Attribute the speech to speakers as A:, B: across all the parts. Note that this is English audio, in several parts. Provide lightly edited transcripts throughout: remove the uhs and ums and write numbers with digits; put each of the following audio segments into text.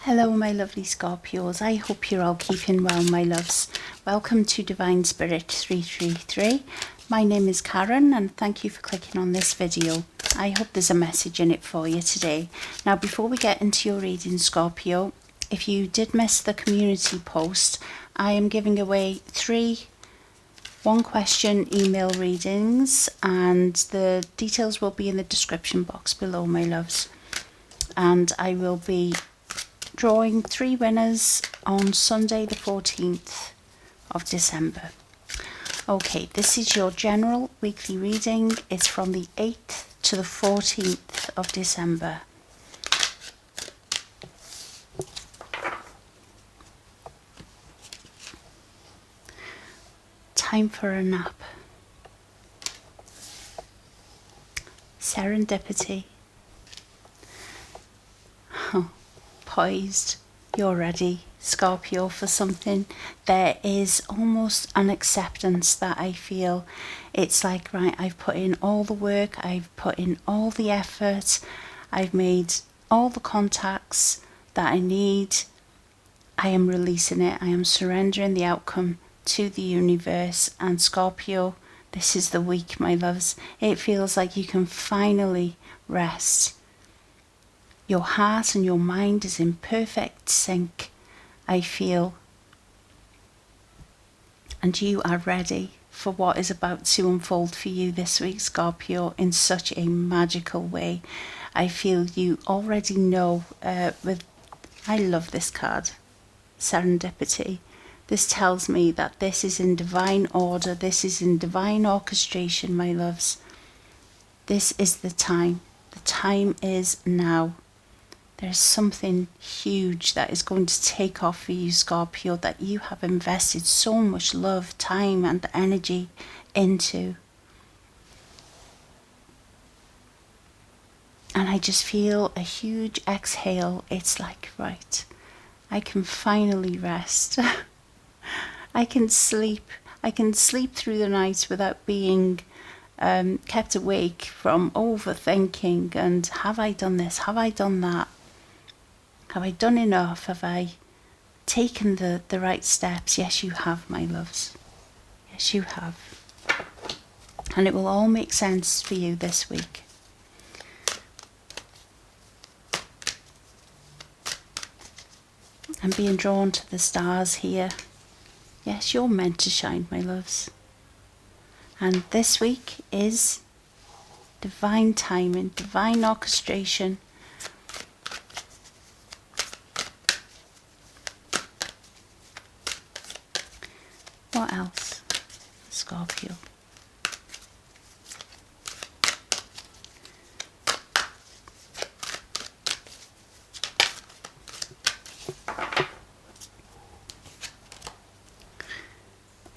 A: Hello my lovely Scorpios, I hope you're all keeping well my loves. Welcome to Divine Spirit 333. My name is Karen and thank you for clicking on this video. I hope there's a message in it for you today. Now before we get into your reading Scorpio, if you did miss the community post, I am giving away 3 one-question email readings and the details will be in the description box below my loves. And I will be drawing 3 winners on Sunday the 14th of December. Okay, this is your general weekly reading. It's from the 8th to the 14th of December. Time for a nap. Serendipity. Poised, you're ready, Scorpio, for something. There is almost an acceptance that I feel. It's like, right, I've put in all the work, I've put in all the effort, I've made all the contacts that I need. I am releasing it, I am surrendering the outcome to the universe. And Scorpio, this is the week, my loves. It feels like you can finally rest. Your heart and your mind is in perfect sync, I feel. And you are ready for what is about to unfold for you this week, Scorpio, in such a magical way. I feel you already know I love this card, Serendipity. This tells me that this is in divine order, this is in divine orchestration, my loves. This is the time. The time is now. There's something huge that is going to take off for you, Scorpio, that you have invested so much love, time and energy into. And I just feel a huge exhale. It's like, right, I can finally rest. I can sleep. I can sleep through the night without being kept awake from overthinking and have I done this? Have I done that? Have I done enough? Have I taken the right steps? Yes, you have, my loves. Yes, you have. And it will all make sense for you this week. I'm being drawn to the stars here. Yes, you're meant to shine, my loves. And this week is divine timing, divine orchestration. What else, Scorpio?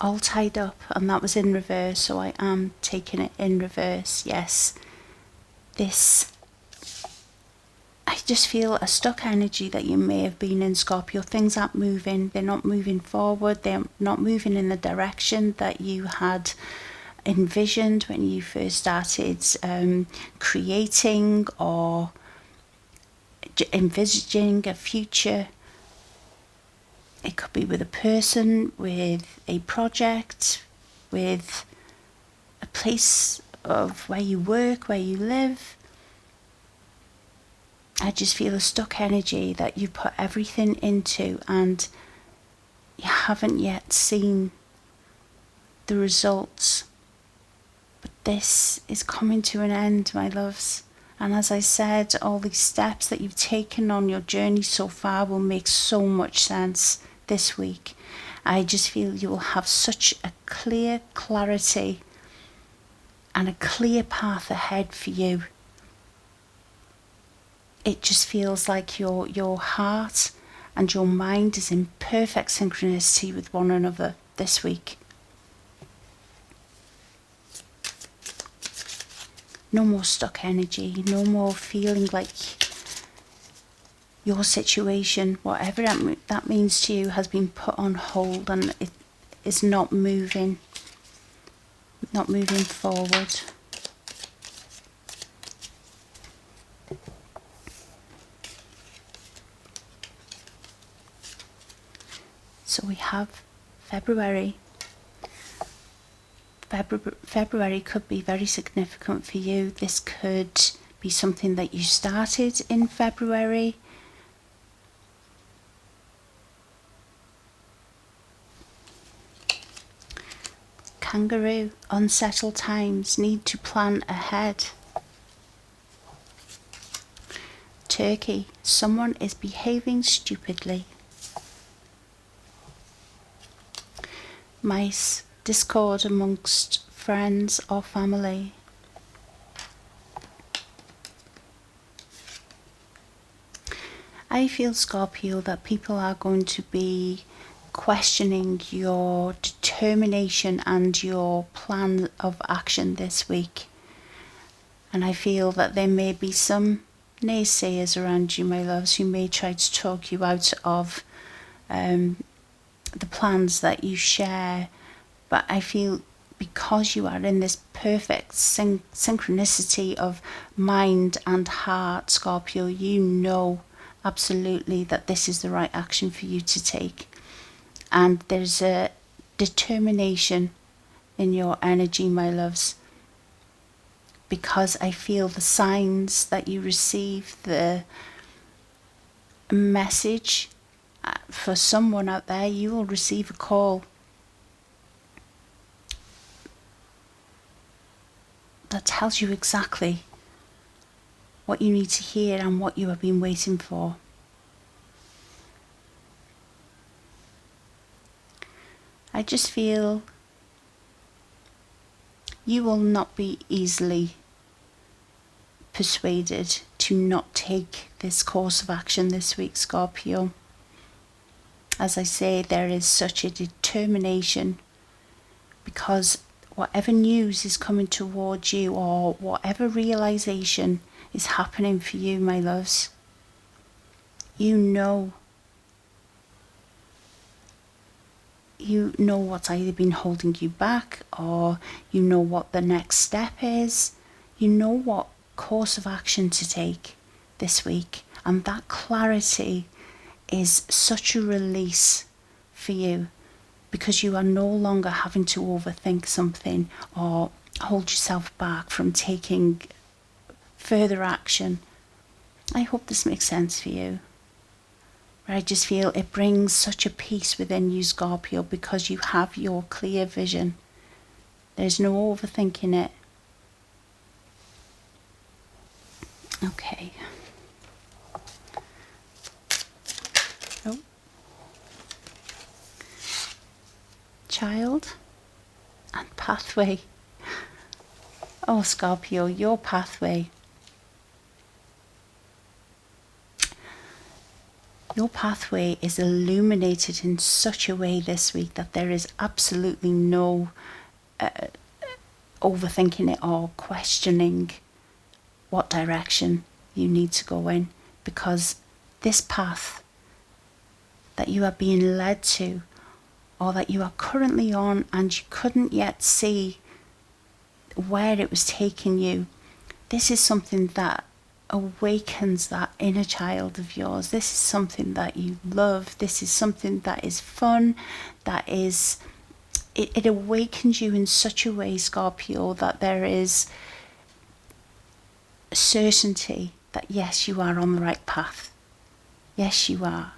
A: All tied up, and that was in reverse, so I am taking it in reverse. Yes, I just feel a stuck energy that you may have been in, Scorpio. Things aren't moving, they're not moving forward, they're not moving in the direction that you had envisioned when you first started creating or envisaging a future. It could be with a person, with a project, with a place of where you work, where you live. I just feel a stuck energy that you put everything into and you haven't yet seen the results. But this is coming to an end, my loves. And as I said, all these steps that you've taken on your journey so far will make so much sense this week. I just feel you will have such a clear clarity and a clear path ahead for you. It just feels like your heart and your mind is in perfect synchronicity with one another this week. No more stuck energy, no more feeling like your situation, whatever that means to you, has been put on hold and it is not moving forward. So we have February. February could be very significant for you. This could be something that you started in February. Kangaroo, unsettled times, need to plan ahead. Turkey, someone is behaving stupidly. Mice, discord amongst friends or family. I feel, Scorpio, that people are going to be questioning your determination and your plan of action this week. And I feel that there may be some naysayers around you, my loves, who may try to talk you out of the plans that you share. But I feel because you are in this perfect synchronicity of mind and heart, Scorpio, you know absolutely that this is the right action for you to take. And there's a determination in your energy, my loves, because I feel the signs that you receive, the message. For someone out there, you will receive a call that tells you exactly what you need to hear and what you have been waiting for. I just feel you will not be easily persuaded to not take this course of action this week, Scorpio. As I say, there is such a determination, because whatever news is coming towards you, or whatever realization is happening for you, my loves, you know what's either been holding you back, or you know what the next step is. You know what course of action to take this week, and that clarity is such a release for you, because you are no longer having to overthink something or hold yourself back from taking further action. I hope this makes sense for you. But I just feel it brings such a peace within you, Scorpio, because you have your clear vision. There's no overthinking it. Okay. Oh. Child and pathway. Oh, Scorpio, your pathway. Your pathway is illuminated in such a way this week that there is absolutely no overthinking it or questioning what direction you need to go in, because this path that you are being led to, or that you are currently on and you couldn't yet see where it was taking you, this is something that awakens that inner child of yours. This is something that you love. This is something that is fun, that is, it awakens you in such a way, Scorpio, that there is certainty that yes, you are on the right path. Yes, you are.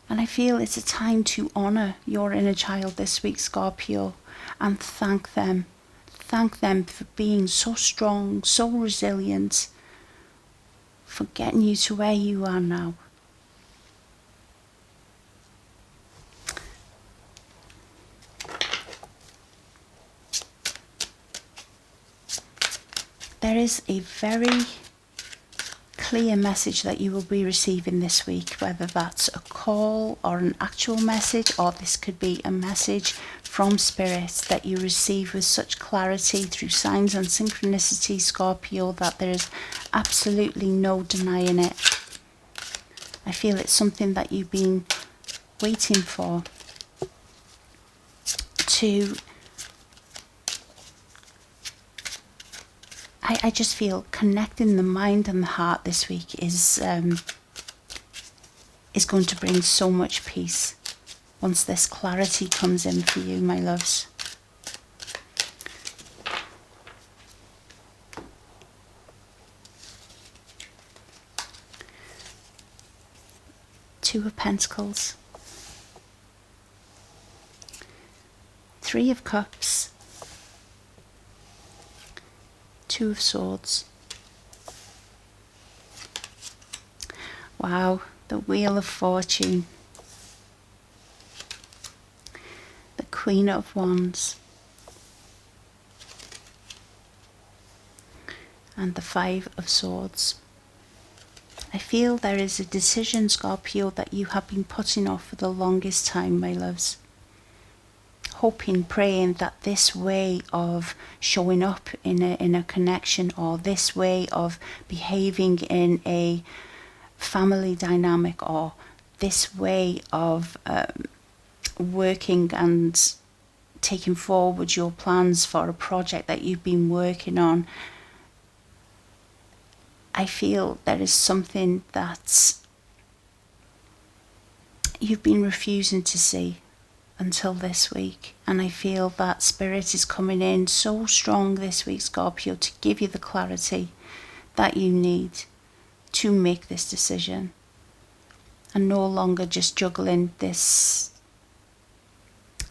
A: And I feel it's a time to honour your inner child this week, Scorpio, and thank them. Thank them for being so strong, so resilient, for getting you to where you are now. There is a very clear message that you will be receiving this week, whether that's a call or an actual message, or this could be a message from Spirit that you receive with such clarity through signs and synchronicity, Scorpio, that there is absolutely no denying it. I feel it's something that you've been waiting for, to I just feel connecting the mind and the heart this week is is going to bring so much peace once this clarity comes in for you, my loves. Two of Pentacles, Three of Cups, Two of Swords. Wow, the Wheel of Fortune, the Queen of Wands, and the Five of Swords. I feel there is a decision, Scorpio, that you have been putting off for the longest time, my loves. Hoping, praying that this way of showing up in a connection, or this way of behaving in a family dynamic, or this way of working and taking forward your plans for a project that you've been working on, I feel there is something that you've been refusing to see until this week. And I feel that Spirit is coming in so strong this week, Scorpio, to give you the clarity that you need to make this decision. And no longer just juggling this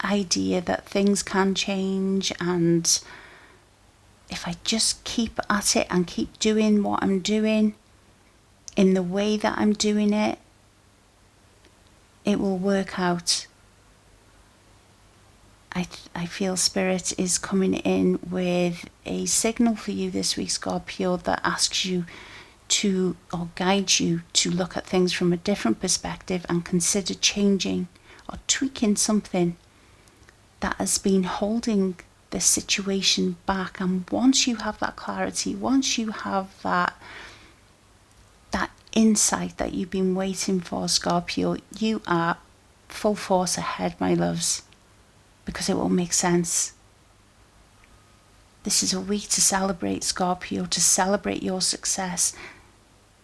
A: idea that things can change, and if I just keep at it and keep doing what I'm doing in the way that I'm doing it, it will work out. I feel Spirit is coming in with a signal for you this week, Scorpio, that asks you to, or guides you to, look at things from a different perspective and consider changing or tweaking something that has been holding this situation back. And once you have that clarity, once you have that insight that you've been waiting for, Scorpio, you are full force ahead, my loves, because it will make sense. This is a week to celebrate, Scorpio, to celebrate your success.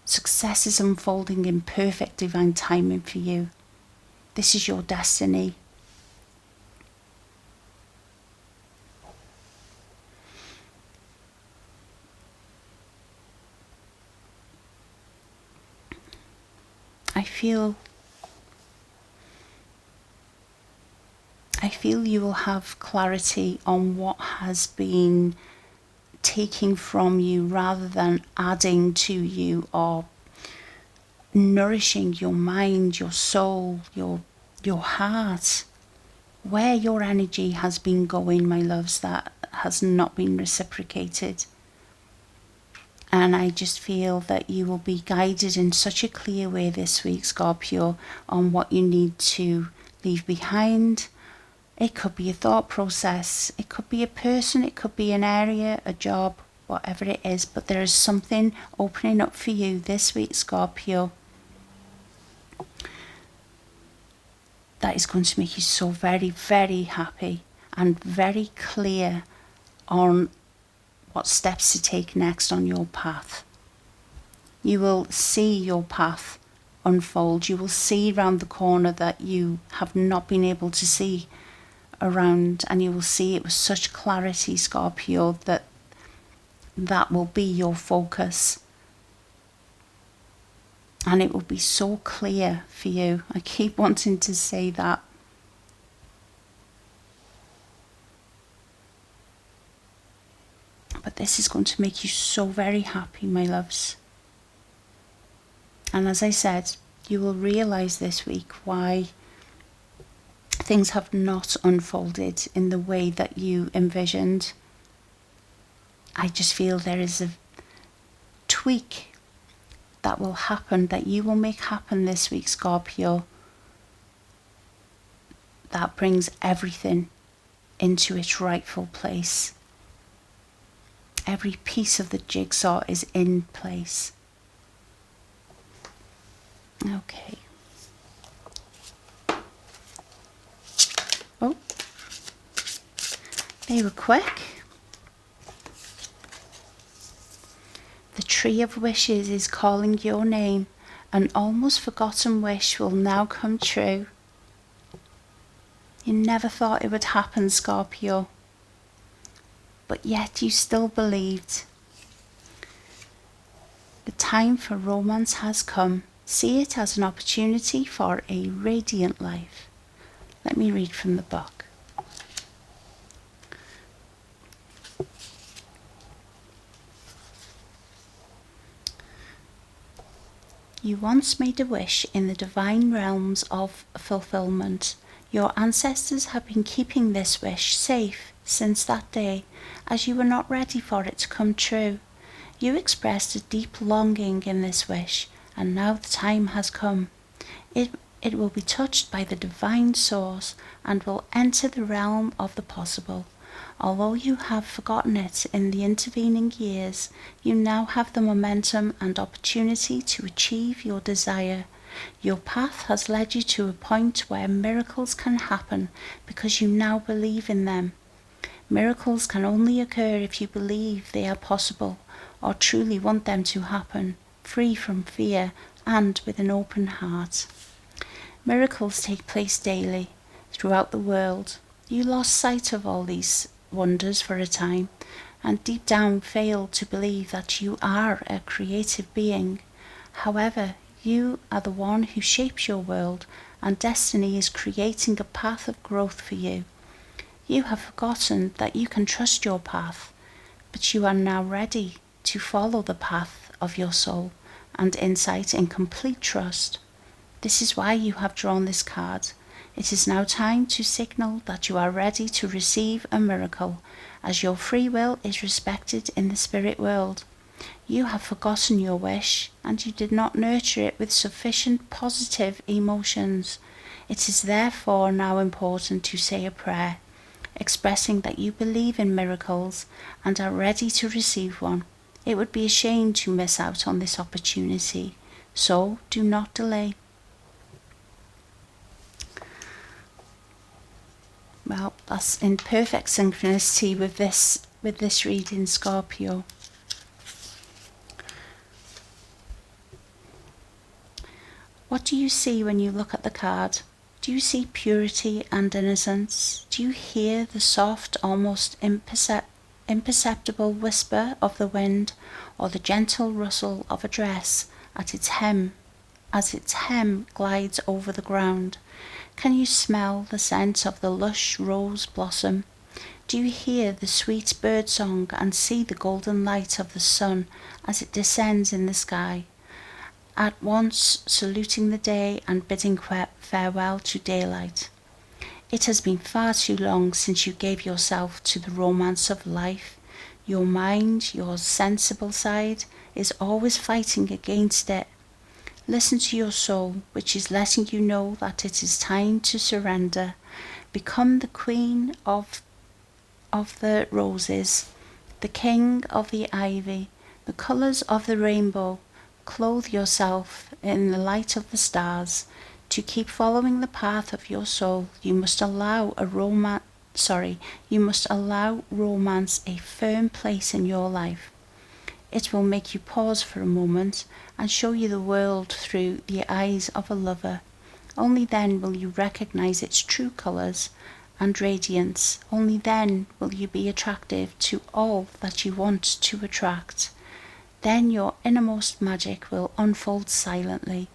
A: Success is unfolding in perfect divine timing for you. This is your destiny. I feel you will have clarity on what has been taking from you rather than adding to you, or nourishing your mind, your soul, your heart. Where your energy has been going, my loves, that has not been reciprocated. And I just feel that you will be guided in such a clear way this week, Scorpio, on what you need to leave behind. It could be a thought process, it could be a person, it could be an area, a job, whatever it is. But there is something opening up for you this week, Scorpio, that is going to make you so very, very happy and very clear on what steps to take next on your path. You will see your path unfold. You will see around the corner that you have not been able to see around, and you will see it with such clarity, Scorpio, that will be your focus. And it will be so clear for you. I keep wanting to say that. But this is going to make you so very happy, my loves. And as I said, you will realise this week why things have not unfolded in the way that you envisioned. I just feel there is a tweak that will happen, that you will make happen this week, Scorpio, that brings everything into its rightful place. Every piece of the jigsaw is in place. Okay. Oh, they were quick. The Tree of Wishes is calling your name An almost forgotten wish will now come true. You never thought it would happen, Scorpio, but yet you still believed. The time for romance has come. See it as an opportunity for a radiant life. Let me read from the book. You once made a wish in the divine realms of fulfillment. Your ancestors have been keeping this wish safe since that day, as you were not ready for it to come true. You expressed a deep longing in this wish, and now the time has come. It will be touched by the divine source and will enter the realm of the possible. Although you have forgotten it in the intervening years, you now have the momentum and opportunity to achieve your desire. Your path has led you to a point where miracles can happen because you now believe in them. Miracles can only occur if you believe they are possible or truly want them to happen, free from fear and with an open heart. Miracles take place daily throughout the world. You lost sight of all these wonders for a time, and deep down failed to believe that you are a creative being. However, you are the one who shapes your world, and destiny is creating a path of growth for you. You have forgotten that you can trust your path, but you are now ready to follow the path of your soul and insight in complete trust. This is why you have drawn this card. It is now time to signal that you are ready to receive a miracle, as your free will is respected in the spirit world. You have forgotten your wish, and you did not nurture it with sufficient positive emotions. It is therefore now important to say a prayer, expressing that you believe in miracles and are ready to receive one. It would be a shame to miss out on this opportunity, so do not delay. Well, that's in perfect synchronicity with this reading, Scorpio. What do you see when you look at the card? Do you see purity and innocence? Do you hear the soft, almost imperceptible whisper of the wind, or the gentle rustle of a dress as its hem glides over the ground? Can you smell the scent of the lush rose blossom? Do you hear the sweet bird song and see the golden light of the sun as it descends in the sky, at once saluting the day and bidding farewell to daylight? It has been far too long since you gave yourself to the romance of life. Your mind, your sensible side, is always fighting against it. Listen to your soul, which is letting you know that it is time to surrender. Become the queen of the roses, the king of the ivy, the colours of the rainbow. Clothe yourself in the light of the stars. To keep following the path of your soul, you must allow romance a firm place in your life. It will make you pause for a moment and show you the world through the eyes of a lover. Only then will you recognize its true colours and radiance. Only then will you be attractive to all that you want to attract. Then your innermost magic will unfold silently,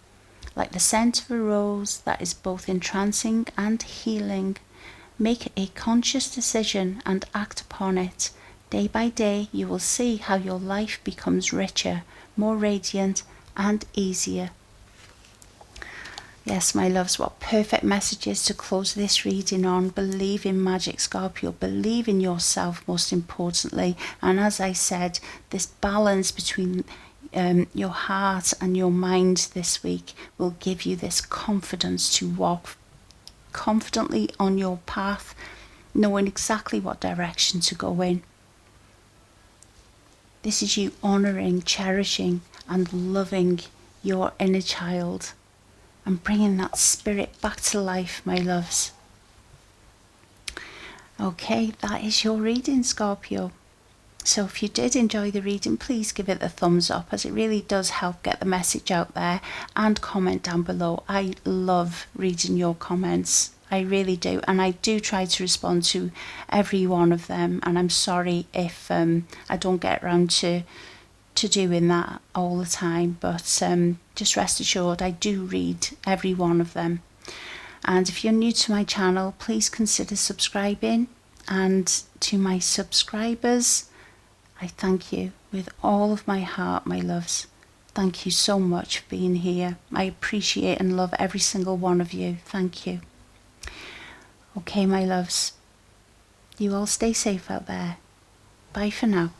A: like the scent of a rose that is both entrancing and healing. Make a conscious decision and act upon it. Day by day, you will see how your life becomes richer, more radiant, and easier. Yes, my loves, what perfect messages to close this reading on. Believe in magic, Scorpio. Believe in yourself, most importantly. And as I said, this balance between your heart and your mind this week will give you this confidence to walk confidently on your path, knowing exactly what direction to go in. This is you honouring, cherishing and loving your inner child and bringing that spirit back to life, my loves. Okay, that is your reading, Scorpio. So if you did enjoy the reading, please give it a thumbs up, as it really does help get the message out there, and comment down below. I love reading your comments. I really do, and I do try to respond to every one of them, and I'm sorry if I don't get around to doing that all the time, but just rest assured I do read every one of them. And if you're new to my channel, please consider subscribing, and to my subscribers, I thank you with all of my heart, my loves. Thank you so much for being here. I appreciate and love every single one of you. Thank you. Okay, my loves, you all stay safe out there. Bye for now.